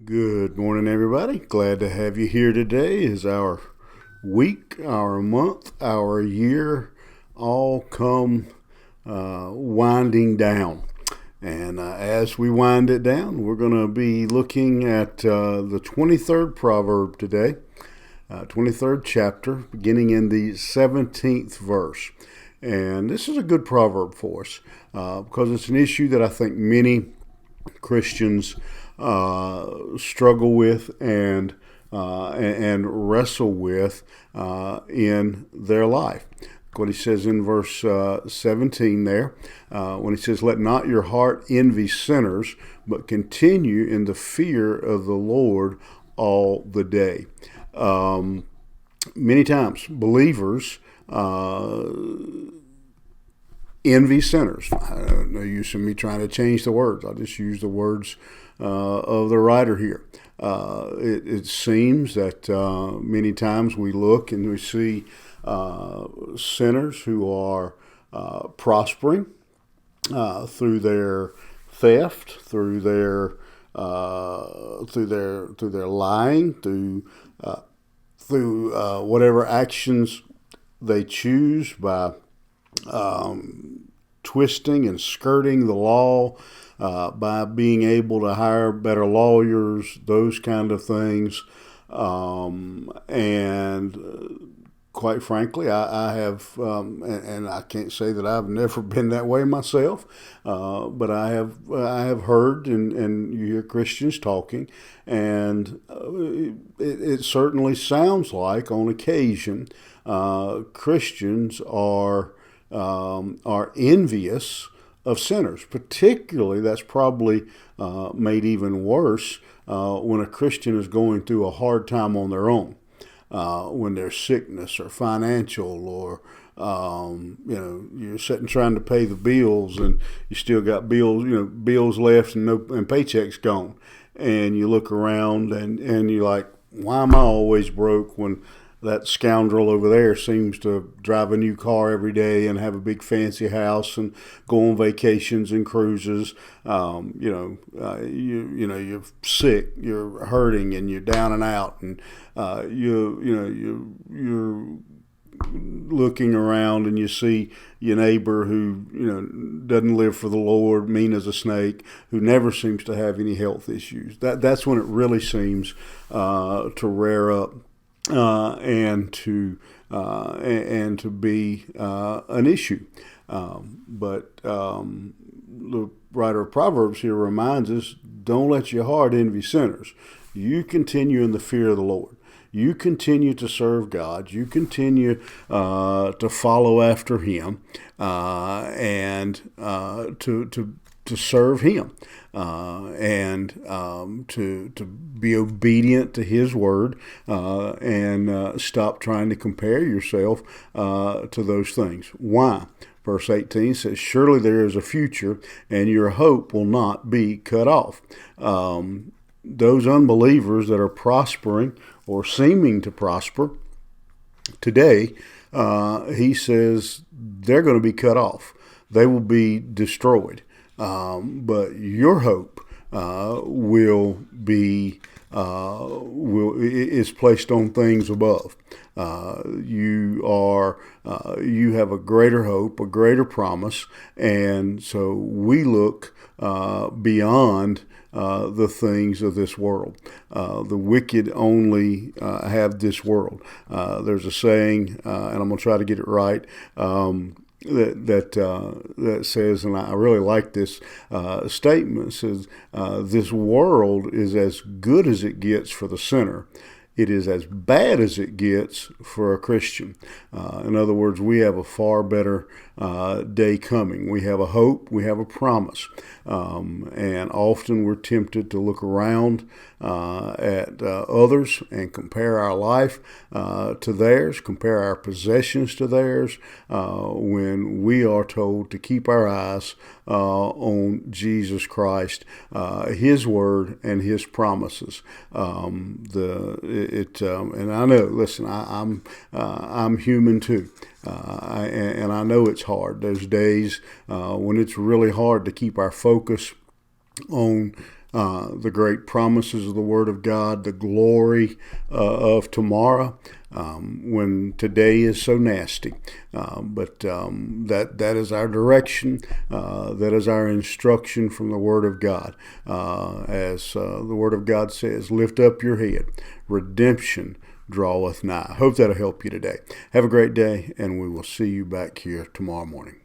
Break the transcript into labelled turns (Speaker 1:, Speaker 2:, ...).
Speaker 1: Good morning, everybody. Glad to have you here today. Is our week, our month, our year all come winding down. And as we wind it down, we're going to be looking at the 23rd proverb today, 23rd chapter, beginning in the 17th verse. And this is a good proverb for us because it's an issue that I think many Christians struggle with and wrestle with in their life. What he says in verse 17 there, when he says, "Let not your heart envy sinners, but continue in the fear of the Lord all the day." Many times, believers envy sinners. No use in me trying to change the words. I'll just use the words of the writer here. It seems that many times we look and we see sinners who are prospering through their theft, through their lying, through whatever actions they choose by twisting and skirting the law, by being able to hire better lawyers, those kind of things. And quite frankly, I have, and I can't say that I've never been that way myself, but I have heard and you hear Christians talking, and it certainly sounds like on occasion Christians are envious of sinners. Particularly, that's probably made even worse when a Christian is going through a hard time on their own, when there's sickness or financial, or you're sitting trying to pay the bills and you still got bills left and paychecks gone, and you look around and you're like, why am I always broke when that scoundrel over there seems to drive a new car every day and have a big fancy house and go on vacations and cruises? You're sick, you're hurting, and you're down and out, and you're looking around and you see your neighbor who doesn't live for the Lord, mean as a snake, who never seems to have any health issues. That's when it really seems to rear up and to be an issue. But the writer of Proverbs here reminds us: don't let your heart envy sinners. You continue in the fear of the Lord. You continue to serve God. You continue to follow after Him and to serve Him and to be obedient to His word and stop trying to compare yourself to those things. Why? Verse 18 says, "Surely there is a future, and your hope will not be cut off." Those unbelievers that are prospering or seeming to prosper today, he says they're going to be cut off. They will be destroyed. But your hope is placed on things above. You have a greater hope, a greater promise, and so we look beyond the things of this world. The wicked only have this world. There's a saying, and I'm going to try to get it right. That says, and I really like this statement. It says, "This world is as good as it gets for the sinner. It is as bad as it gets for a Christian." In other words, we have a far better day coming. We have a hope. We have a promise. And often we're tempted to look around at others and compare our life to theirs, compare our possessions to theirs, when we are told to keep our eyes on Jesus Christ, His Word, and His promises. And I know, listen, I'm human too. And I know it's hard. There's days when it's really hard to keep our focus on the great promises of the Word of God, the glory of tomorrow. When today is so nasty. But that is our direction. That is our instruction from the Word of God. As the Word of God says, lift up your head. Redemption draweth nigh. I hope that'll help you today. Have a great day, and we will see you back here tomorrow morning.